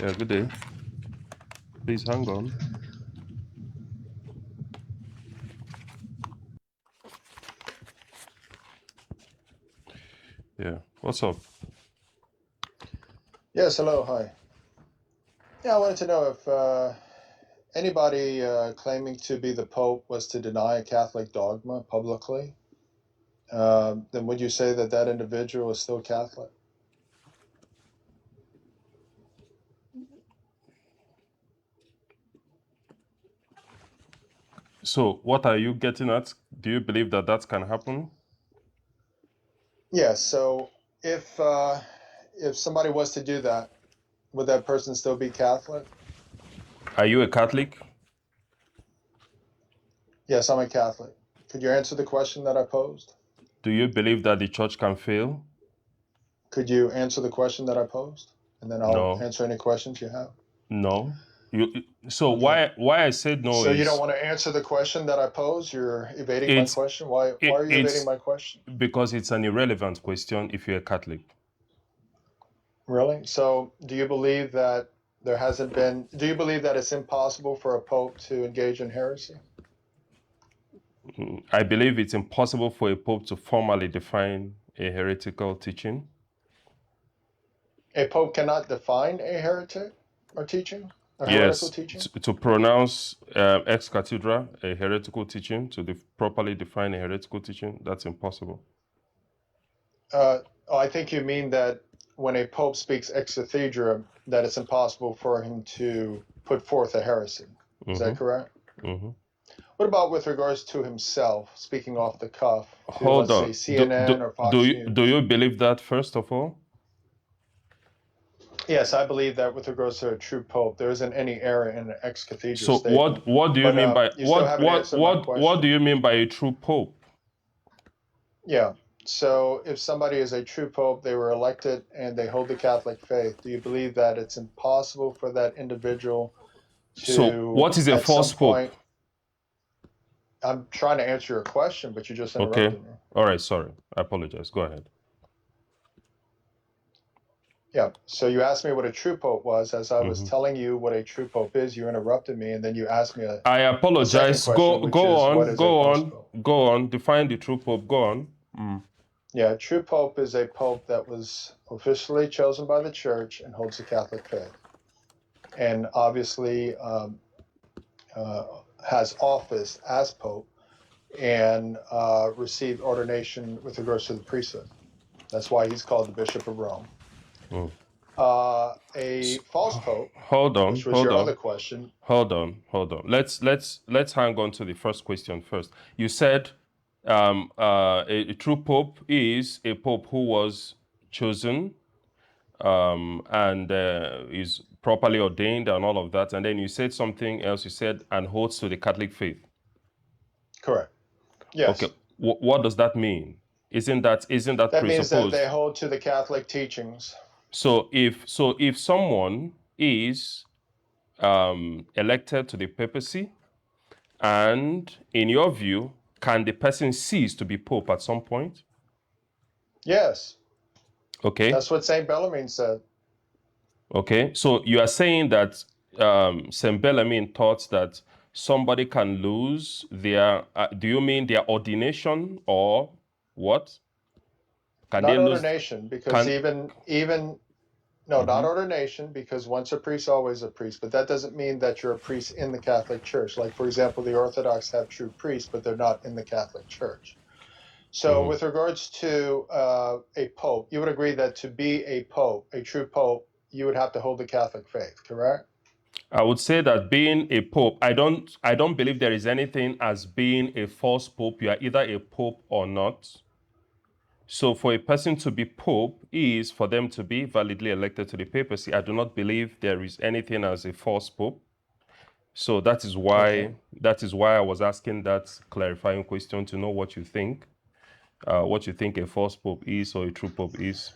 Yeah, good day. Please hang on. Yeah, what's up? Yes, hello, hi. Yeah, I wanted to know if anybody claiming to be the Pope was to deny a Catholic dogma publicly, then would you say that that individual is still Catholic? So, what are you getting at? Do you believe that that can happen? Yes, so if somebody was to do that, would that person still be Catholic? Are you a Catholic? Yes, I'm a Catholic. Could you answer the question that I posed? Do you believe that the church can fail? Could you answer the question that I posed? And then I'll No, answer any questions you have. no. So Okay. why I said no So you don't is want to answer the question that I posed? You're evading my it's question? Why are you evading it's my question? because it's an irrelevant question if you're a Catholic. Really? So do you believe that do you believe that it's impossible for a pope to engage in heresy? I believe it's impossible for a pope to formally define a heretical teaching. A pope cannot define a heretic or teaching, a heretical Yes, teaching? to pronounce ex cathedra a heretical teaching, to properly define a heretical teaching, that's impossible. I think you mean that when a pope speaks ex cathedra, that it's impossible for him to put forth a heresy. Is that correct? Mm-hmm. What about with regards to himself, speaking off the cuff to, Hold let's say, on. CNN or Fox Do News? you believe that first of all? Yes, I believe that with regards to a true pope, there isn't any error in an ex cathedra So statement. what do you But mean by you still haven't answered my what do question. you mean by a true pope? Yeah. So if somebody is a true pope, they were elected and they hold the Catholic faith, do you believe that it's impossible for that individual So to, what is a at some false pope? point, I'm trying to answer your question, but you just Okay. interrupted me. All right, sorry. I apologize. Go ahead. Yeah. So you asked me what a true pope was. As I was telling you what a true pope is, you interrupted me, and then you asked me I a second apologize. question, which is what is a false pope? Go on. Define the true pope. Go on. Yeah, a true pope is a pope that was officially chosen by the church and holds the Catholic faith, and obviously has office as pope and received ordination with regards to the priesthood. That's why he's called the Bishop of Rome. Mm. A false pope, Hold on. which was Hold your on. other question. Hold on. Hold on. Let's hang on to the first question first. You said a true pope is a pope who was chosen and is properly ordained and all of that. And then you said something else. You said and holds to the Catholic faith. Correct. Okay. Yes. What does that mean? Isn't that That means that they presupposed? hold to the Catholic teachings. So if someone is elected to the papacy, and in your view, can the person cease to be pope at some point? Yes. Okay. That's what St. Bellarmine said. Okay. So you are saying that St. Bellarmine thought that somebody can lose their, do you mean their ordination or what? Can they Not lose, ordination, because can, not ordination, because once a priest, always a priest. But that doesn't mean that you're a priest in the Catholic Church. Like, for example, the Orthodox have true priests, but they're not in the Catholic Church. So with regards to a pope, you would agree that to be a pope, a true pope, you would have to hold the Catholic faith, correct? I would say that being a pope, I don't believe there is anything as being a false pope. You are either a pope or not. So for a person to be pope is for them to be validly elected to the papacy. I do not believe there is anything as a false pope. So Okay. that is why I was asking that clarifying question to know what you think a false pope is or a true pope is.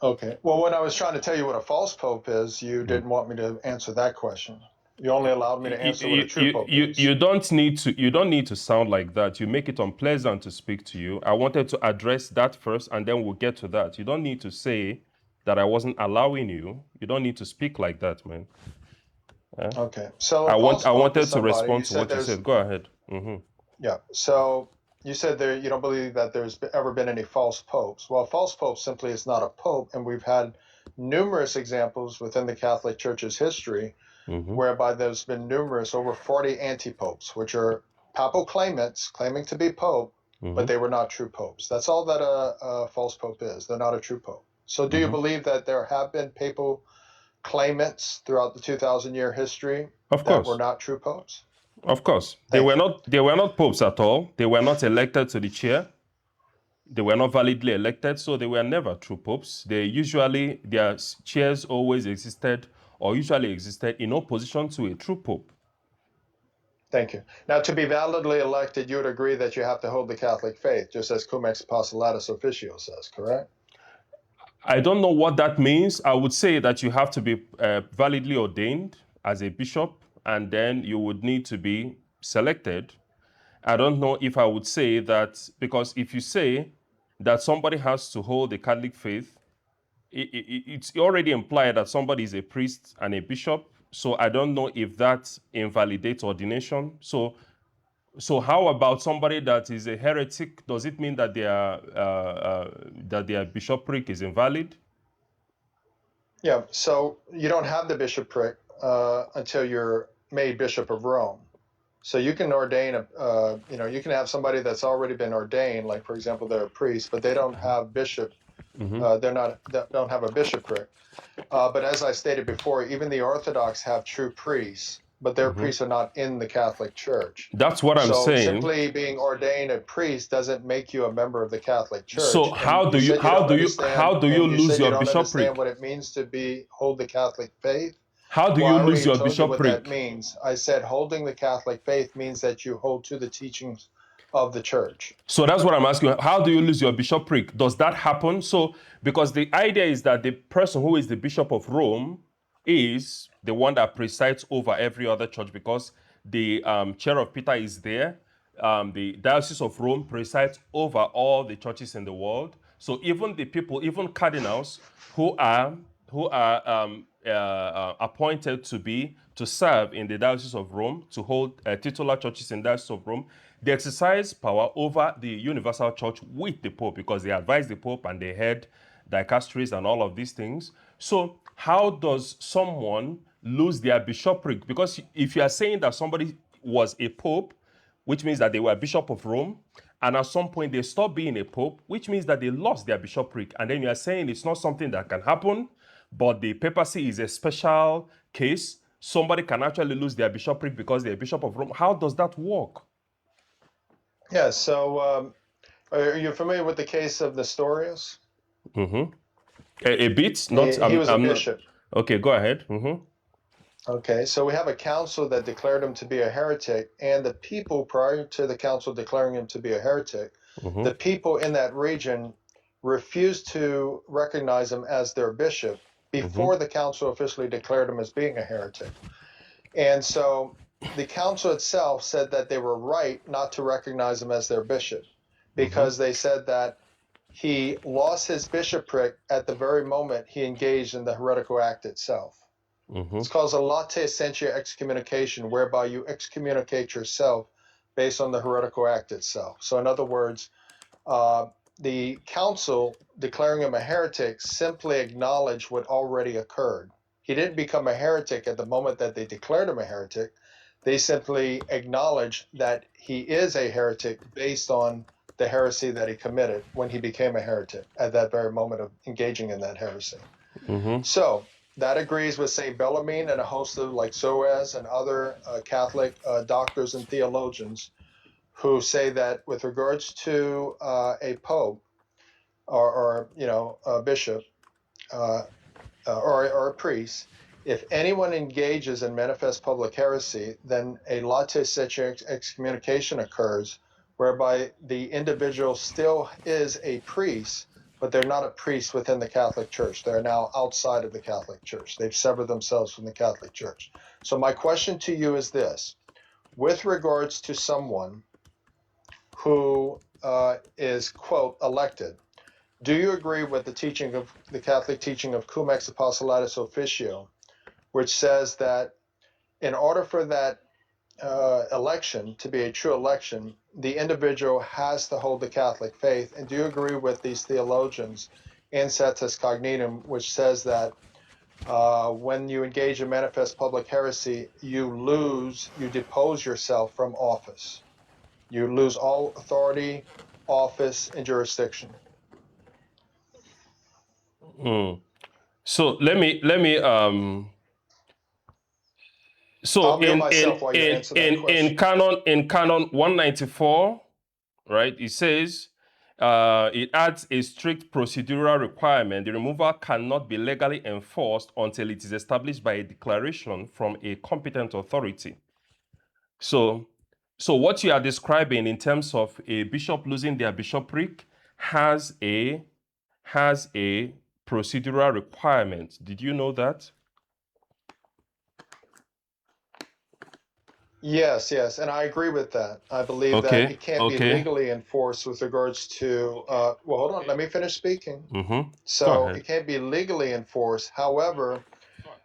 Okay. Well, when I was trying to tell you what a false pope is, you didn't want me to answer that question. You only allowed me to answer what a true pope is. You don't need to sound like that. You make it unpleasant to speak to you. I wanted to address that first, and then we'll get to that. You don't need to say that I wasn't allowing you, you don't need to speak like that, man. Yeah? Okay. So a false I pope is wanted to somebody, you respond to said what you there's, said. Go ahead. Mm-hmm. yeah. So you said there you don't believe that there's ever been any false popes. Well, a false pope simply is not a pope, and we've had numerous examples within the Catholic Church's history Mm-hmm. whereby there's been numerous, over 40 anti-popes, which are papal claimants claiming to be pope, but they were not true popes. That's all that a false pope is. They're not a true pope. So do you Mm-hmm. believe that there have been papal claimants throughout the 2,000-year history Of that were course. not true popes? Of course. Thank you. They were not popes at all. They were not elected to the chair. They were not validly elected, so they were never true popes. Their chairs always existed or usually existed in opposition to a true pope. Thank you. Now, to be validly elected, you would agree that you have to hold the Catholic faith, just as Cum Ex Apostolatus Officio says, correct? I don't know what that means. I would say that you have to be validly ordained as a bishop, and then you would need to be selected. I don't know if I would say that, because if you say that somebody has to hold the Catholic faith, it's already implied that somebody is a priest and a bishop. So I don't know if that invalidates ordination. So how about somebody that is a heretic? Does it mean that their bishopric is invalid? Yeah, so you don't have the bishopric until you're made Bishop of Rome. So you can ordain you can have somebody that's already been ordained, like for example, they're a priest, but they don't have bishop. They don't have a bishopric. But as I stated before, even the Orthodox have true priests, but their priests are not in the Catholic Church. That's what I'm So saying. simply being ordained a priest doesn't make you a member of the Catholic So Church. And you said you don't understand, how do you and you lose said you your don't understand bishopric? what it means to hold the Catholic faith. How do Well, you I lose already your told you what that bishopric? means. I said holding the Catholic faith means that you hold to the teachings of the Church. So that's what I'm asking. How do you lose your bishopric? Does that happen? So, because the idea is that the person who is the Bishop of Rome is the one that presides over every other church, because the chair of Peter is there. The Diocese of Rome presides over all the churches in the world. So even the people, even cardinals who are appointed to serve in the Diocese of Rome, to hold titular churches in the Diocese of Rome, they exercise power over the universal church with the Pope, because they advise the Pope and they head dicasteries and all of these things. So how does someone lose their bishopric? Because if you are saying that somebody was a Pope, which means that they were Bishop of Rome, and at some point they stopped being a Pope, which means that they lost their bishopric. And then you are saying it's not something that can happen, but the papacy is a special case. Somebody can actually lose their bishopric because they're Bishop of Rome. How does that work? Yeah, so are you familiar with the case of Nestorius? A bit, not. He was a I'm not. bishop. Okay, go ahead. Okay, so we have a council that declared him to be a heretic, and the people, prior to the council declaring him to be a heretic, the people in that region refused to recognize him as their bishop before the council officially declared him as being a heretic. And so the council itself said that they were right not to recognize him as their bishop, because they said that he lost his bishopric at the very moment he engaged in the heretical act itself. It's called a late essentia excommunication, whereby you excommunicate yourself based on the heretical act itself. So in other words, the council declaring him a heretic simply acknowledged what already occurred. He didn't become a heretic at the moment that they declared him a heretic. They simply acknowledged that he is a heretic based on the heresy that he committed when he became a heretic at that very moment of engaging in that heresy. So that agrees with St. Bellarmine and a host of like Soaz and other Catholic doctors and theologians who say that with regards to a pope or a bishop or a priest, if anyone engages in manifest public heresy, then a late essentia excommunication occurs, whereby the individual still is a priest, but they're not a priest within the Catholic Church. They're now outside of the Catholic Church. They've severed themselves from the Catholic Church. So my question to you is this: with regards to someone who is, quote, elected, do you agree with the teaching of the Catholic teaching of cum ex apostolatus officio, which says that in order for that election to be a true election, the individual has to hold the Catholic faith? And do you agree with these theologians in Satis Cognitum, which says that when you engage in manifest public heresy, you depose yourself from office. You lose all authority, office, and jurisdiction. So let me so I'll mute myself while you answer that question. in canon 194, right, it says it adds a strict procedural requirement. The removal cannot be legally enforced until it is established by a declaration from a competent authority. So what you are describing in terms of a bishop losing their bishopric has a procedural requirement. Did you know that? Yes, and I agree with that. I believe that it can't be legally enforced with regards to, well, hold on, let me finish speaking. So it can't be legally enforced. However,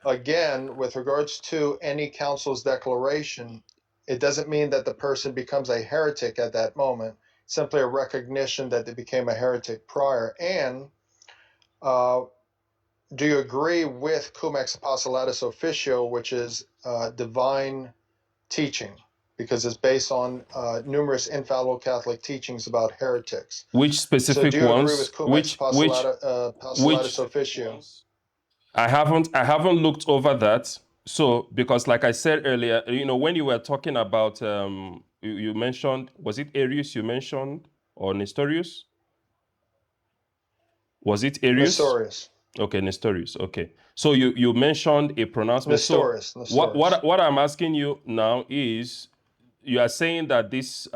again, with regards to any council's declaration, it doesn't mean that the person becomes a heretic at that moment, simply a recognition that they became a heretic prior. And do you agree with cum ex apostolatus officio, which is divine teaching, because it's based on numerous infallible Catholic teachings about heretics? Which specific ones? So do you agree with cum ex apostolatus officio? I haven't looked over that. So because like I said earlier, when you were talking about you mentioned, was it Arius you mentioned or Nestorius? Was it Arius? Nestorius. Okay, Nestorius. Okay. So you mentioned a pronouncement. Nestorius. So what I'm asking you now is, you are saying that this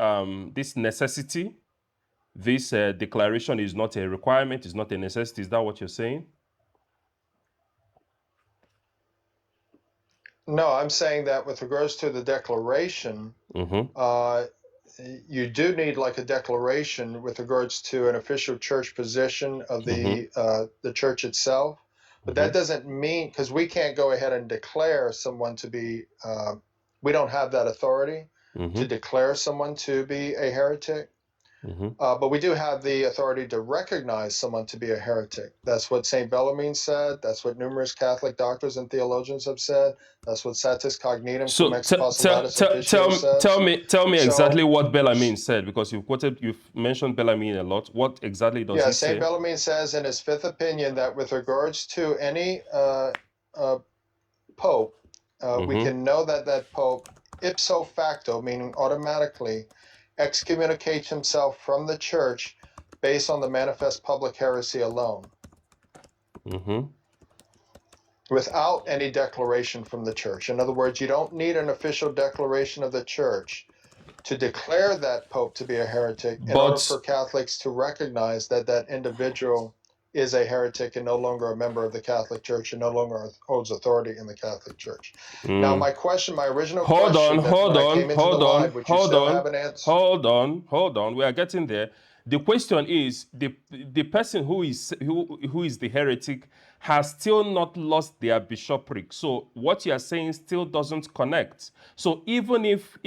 this necessity, this declaration is not a requirement, is not a necessity. Is that what you're saying? No, I'm saying that with regards to the declaration, you do need like a declaration with regards to an official church position of the church itself. But that doesn't mean, because we can't go ahead and declare someone to be, we don't have that authority to declare someone to be a heretic. But we do have the authority to recognize someone to be a heretic. That's what St. Bellarmine said. That's what numerous Catholic doctors and theologians have said. That's what Satis Cognitum cum ex apostolatus officio says. Tell me exactly what Bellarmine said, because you've mentioned Bellarmine a lot. What exactly does he say? St. Bellarmine says in his fifth opinion that with regards to any pope, we can know that that pope ipso facto, meaning automatically, excommunicates himself from the church based on the manifest public heresy alone, without any declaration from the church. In other words, you don't need an official declaration of the church to declare that pope to be a heretic in order for Catholics to recognize that that individual is a heretic and no longer a member of the Catholic Church and no longer holds authority in the Catholic Church. Now, my original question, hold on. We are getting there. The question is, the person who is the heretic has still not lost their bishopric. So what you are saying still doesn't connect. So even if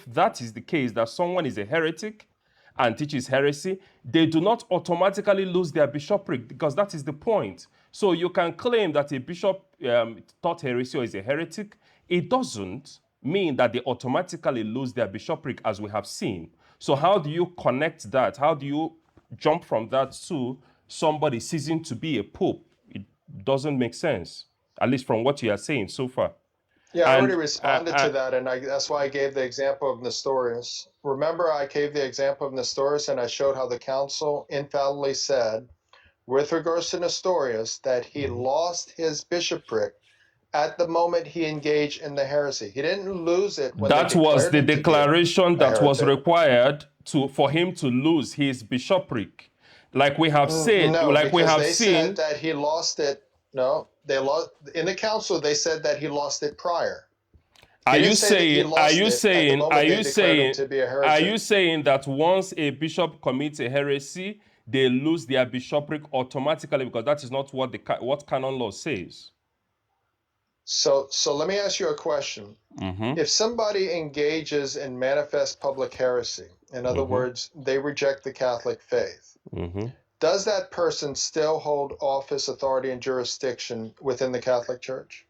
that is the case, that someone is a heretic and teaches heresy, they do not automatically lose their bishopric, because that is the point. So you can claim that a bishop taught heresy or is a heretic. It doesn't mean that they automatically lose their bishopric, as we have seen. So how do you connect that? How do you jump from that to somebody ceasing to be a pope? It doesn't make sense, at least from what you are saying so far. Yeah, I already responded to that, and that's why I gave the example of Nestorius. Remember, I gave the example of Nestorius, and I showed how the council infallibly said, with regards to Nestorius, that he lost his bishopric at the moment he engaged in the heresy. He didn't lose it when that was the declaration that was required for him to lose his bishopric. Like we have said, said that he lost it. No, they lost in the council. They said that he lost it prior. Are you saying that once a bishop commits a heresy, they lose their bishopric automatically, because that is not what what canon law says. So let me ask you a question. If somebody engages in manifest public heresy, in other words, they reject the Catholic faith, does that person still hold office, authority, and jurisdiction within the Catholic Church?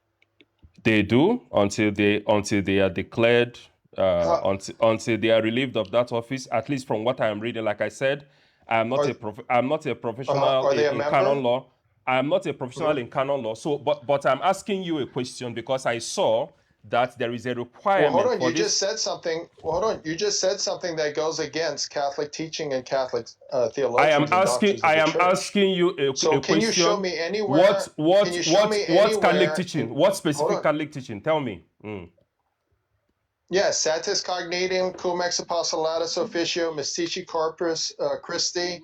They do until they are declared, until they are relieved of that office. At least from what I am reading, like I said, I'm not a professional in canon law. I'm not a professional in canon law. So, but I'm asking you a question because I saw that there is a requirement. Well, hold on. You just said something. Well, hold on. You just said something that goes against Catholic teaching and Catholic theologians. I am asking you a question. Can you show me anywhere? What Catholic teaching? What specific Catholic teaching? Tell me. Yes, Satis Cognitum, Cum Ex Apostolatus Officio, Mystici Corpus Christi,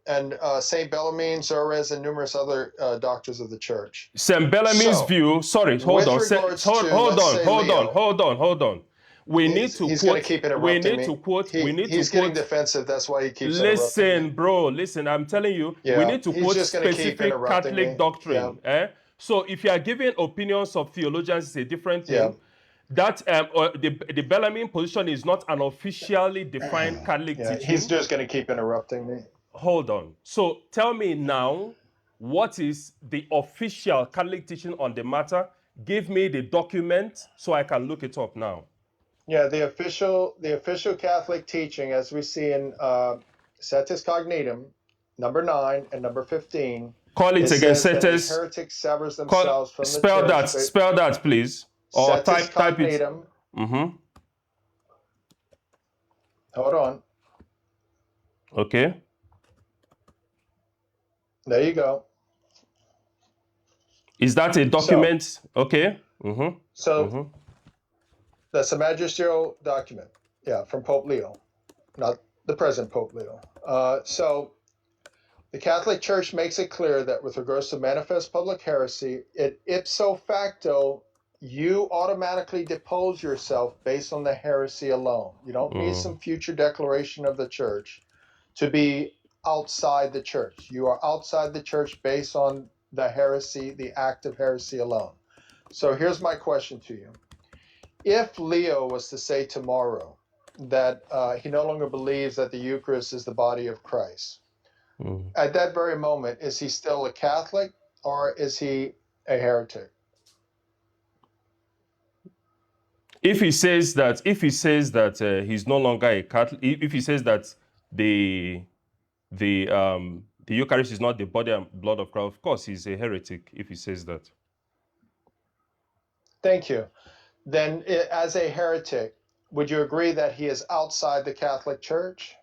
and Saint Bellarmine, Zorez, and numerous other doctors of the Church. Saint Bellarmine's view. Sorry, hold on. Hold on. We need to quote. He's getting defensive. That's why he keeps Listen, bro. Listen, I'm telling you. Yeah, we need to quote specific Catholic doctrine. So if you are giving opinions of theologians, it's a different thing. Yeah. That the Bellarmine position is not an officially defined Catholic teaching. He's just going to keep interrupting me. Hold on. So tell me now, what is the official Catholic teaching on the matter? Give me the document so I can look it up now. Yeah, the official Catholic teaching, as we see in Satis Cognitum, number 9 and number 15. Call it again. Satis. Heretics severs themselves from the church. Spell that, please. Or type it. Hold on. Okay. There you go. Is that a document? So that's a magisterial document. Yeah, from Pope Leo, not the present Pope Leo. So the Catholic Church makes it clear that with regards to manifest public heresy, ipso facto, you automatically depose yourself based on the heresy alone. You don't need some future declaration of the church to be outside the church. You are outside the church based on the heresy, the act of heresy alone. So here's my question to you. If Leo was to say tomorrow that he no longer believes that the Eucharist is the body of Christ, at that very moment, is he still a Catholic or is he a heretic? If he says that he's no longer a Catholic, if he says that the Eucharist is not the body and blood of Christ, of course he's a heretic if he says that. Thank you. Then as a heretic, would you agree that he is outside the Catholic Church?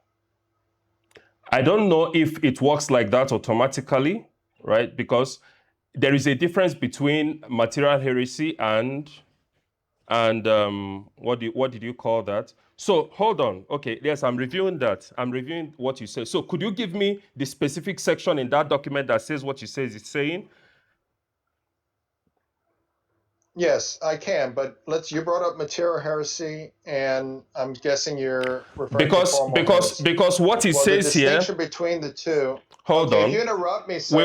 I don't know if it works like that automatically, right? Because there is a difference between material heresy and what did you call that? So hold on. Okay, yes, I'm reviewing that. I'm reviewing what you said. So could you give me the specific section in that document that says what you say it's saying? Yes, I can, but you brought up material heresy, and I'm guessing you're referring to formal heresy. Because what it says here. The distinction between the two. Hold on. If you interrupt me, sir, we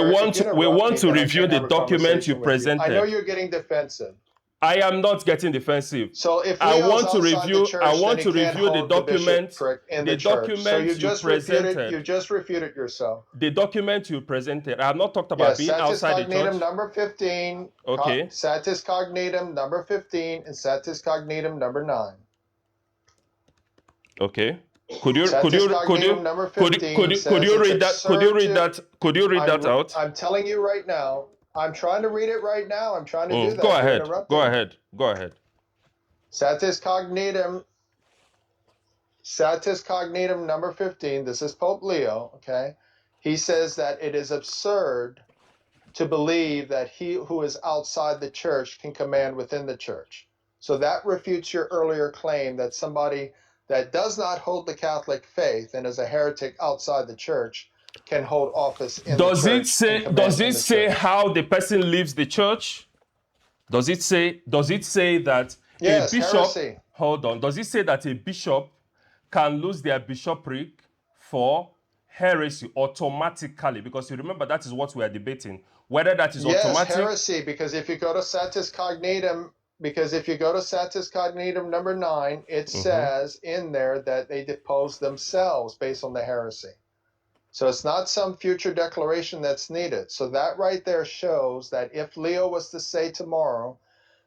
want to review the document you presented. I know you're getting defensive. I am not getting defensive. So if I want to review the document. The document you presented. You just refuted yourself. The document you presented. I have not talked about being outside the church. Number 15. Okay. Satis Cognitum number 15 and Satis Cognitum number 9. Okay. Could you read that out? I'm telling you right now. I'm trying to read it right now. I'm trying to do that. Go ahead. Satis Cognitum number 15. This is Pope Leo, okay? He says that it is absurd to believe that he who is outside the church can command within the church. So that refutes your earlier claim that somebody that does not hold the Catholic faith and is a heretic outside the church can hold office in the church. Does it say how the person leaves the church? Does it say that a bishop? Heresy. Hold on. Does it say that a bishop can lose their bishopric for heresy automatically? Because you remember that is what we are debating. Whether that is Yes, automatic. heresy, because if you go to Satis Cognitum, number 9, it says in there that they depose themselves based on the heresy. So it's not some future declaration that's needed. So that right there shows that if Leo was to say tomorrow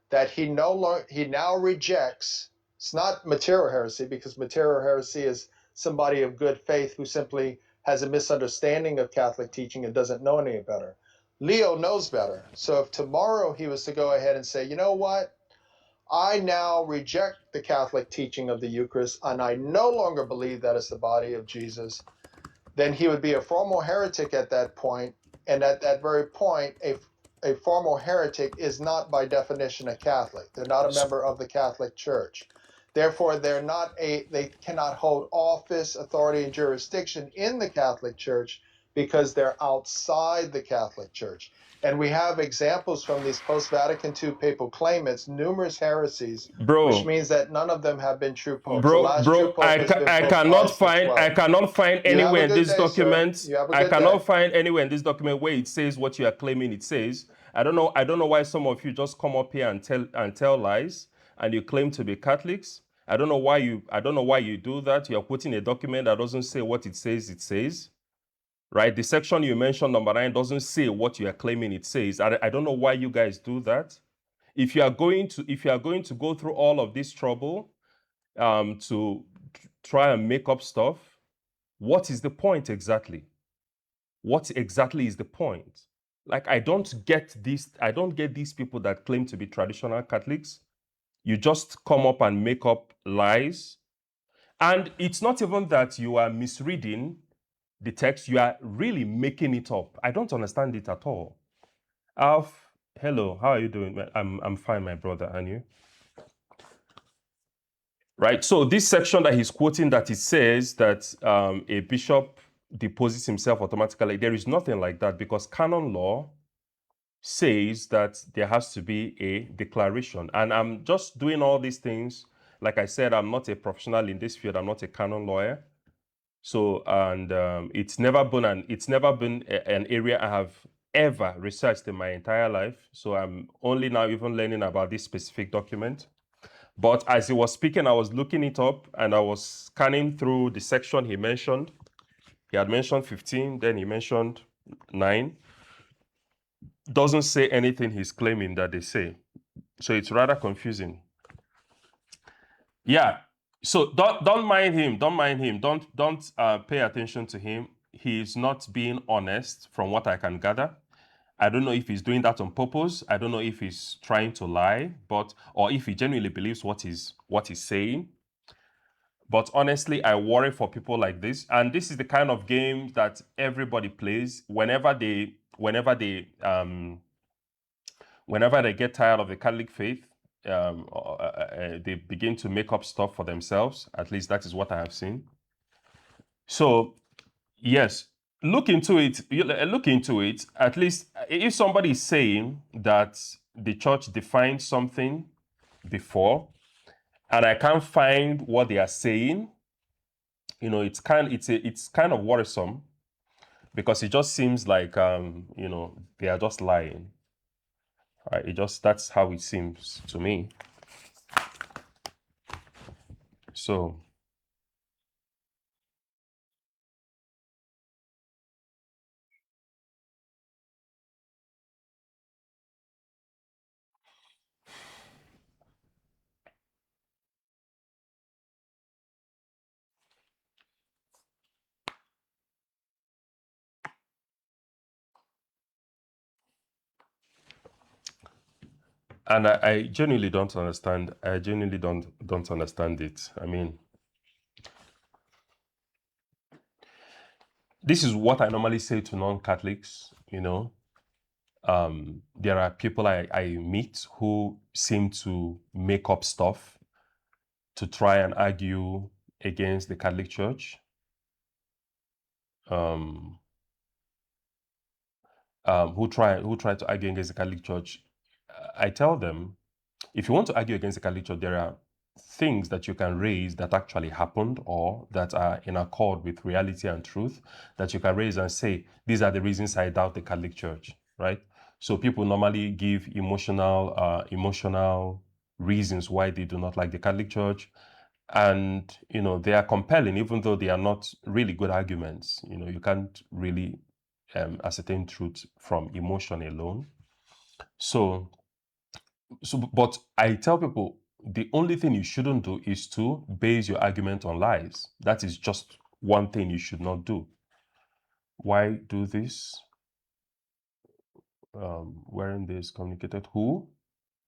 that he now rejects, it's not material heresy, because material heresy is somebody of good faith who simply has a misunderstanding of Catholic teaching and doesn't know any better. Leo knows better. So if tomorrow he was to go ahead and say, you know what, I now reject the Catholic teaching of the Eucharist and I no longer believe that it's the body of Jesus, then he would be a formal heretic at that point. And at that very point, a formal heretic is not by definition a Catholic. They're not a member of the Catholic Church. Therefore, they cannot hold office, authority, and jurisdiction in the Catholic Church because they're outside the Catholic Church. And we have examples from these post-Vatican II papal claimants, numerous heresies, which means that none of them have been true popes. The last true pope has been Pope Pius XII. I cannot find You have anywhere a in good this day, sir. document. You have a I good cannot day. find anywhere in this document where it says what you are claiming it says. I don't know why some of you just come up here and tell lies and you claim to be Catholics. I don't know why you do that. You are quoting a document that doesn't say what it says. Right? The section you mentioned, number 9, doesn't say what you are claiming it says. I don't know why you guys do that. If you are going to go through all of this trouble to try and make up stuff, what is the point exactly? What exactly is the point? Like, I don't get these people that claim to be traditional Catholics. You just come up and make up lies. And it's not even that you are misreading the text, you are really making it up. I don't understand it at all. Alf, hello, how are you doing? I'm fine, my brother, and you? Right, so this section that he's quoting, that it says that a bishop deposes himself automatically, there is nothing like that, because canon law says that there has to be a declaration. And I'm just doing all these things. Like I said, I'm not a professional in this field. I'm not a canon lawyer. So, and it's never been an area I have ever researched in my entire life. So I'm only now even learning about this specific document. But as he was speaking, I was looking it up and I was scanning through the section he mentioned. He had mentioned 15, then he mentioned 9. Doesn't say anything he's claiming that they say. So it's rather confusing. Yeah. So don't mind him. Don't mind him. Don't pay attention to him. He's not being honest, from what I can gather. I don't know if he's doing that on purpose. I don't know if he's trying to lie, or if he genuinely believes what he's saying. But honestly, I worry for people like this. And this is the kind of game that everybody plays whenever they get tired of the Catholic faith. They begin to make up stuff for themselves. At least that is what I have seen. So, yes, look into it. Look into it. At least if somebody is saying that the church defined something before, and I can't find what they are saying, it's kind of worrisome, because it just seems like they are just lying. Right? That's how it seems to me. So. And I genuinely don't understand. I genuinely don't understand it. I mean, this is what I normally say to non-Catholics. There are people I meet who seem to make up stuff to try and argue against the Catholic Church. Who try to argue against the Catholic Church. I tell them, if you want to argue against the Catholic Church, there are things that you can raise that actually happened or that are in accord with reality and truth that you can raise and say, these are the reasons I doubt the Catholic Church, right? So people normally give emotional reasons why they do not like the Catholic Church. And, they are compelling, even though they are not really good arguments. You can't really ascertain truth from emotion alone. So, but I tell people the only thing you shouldn't do is to base your argument on lies. That is just one thing you should not do. Why do this? Wearing this communicated who?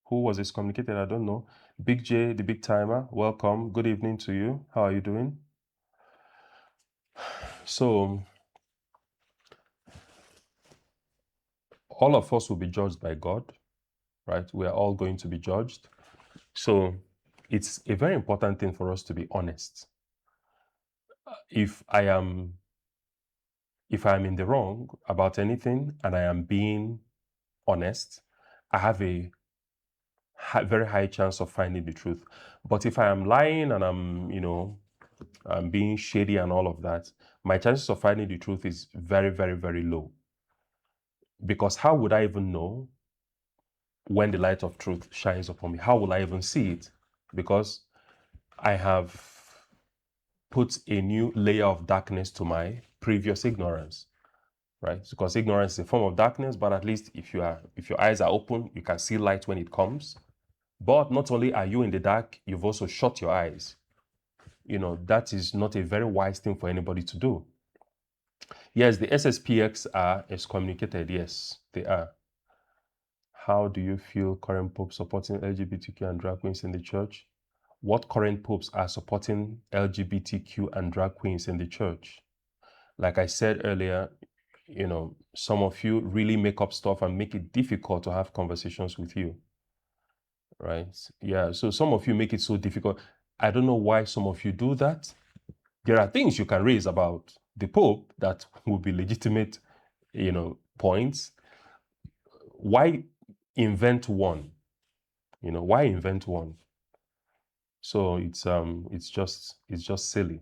Who was this communicated? I don't know. Big J, the big timer, welcome. Good evening to you. How are you doing? So, all of us will be judged by God, right? We are all going to be judged. So, it's a very important thing for us to be honest. If I am in the wrong about anything and I am being honest, I have a very high chance of finding the truth. But if I am lying and I'm being shady and all of that, my chances of finding the truth is very, very, very low. Because how would I even know when the light of truth shines upon me? How will I even see it? Because I have put a new layer of darkness to my previous ignorance, right? Because ignorance is a form of darkness, but at least if your eyes are open, you can see light when it comes. But not only are you in the dark, you've also shut your eyes. That is not a very wise thing for anybody to do. Yes, the SSPX are excommunicated. Yes, they are. How do you feel current popes supporting LGBTQ and drag queens in the church? What current popes are supporting LGBTQ and drag queens in the church? Like I said earlier, some of you really make up stuff and make it difficult to have conversations with you, right? Yeah, so some of you make it so difficult. I don't know why some of you do that. There are things you can raise about the Pope that will be legitimate, points. Why invent one? Why invent one? So it's just silly.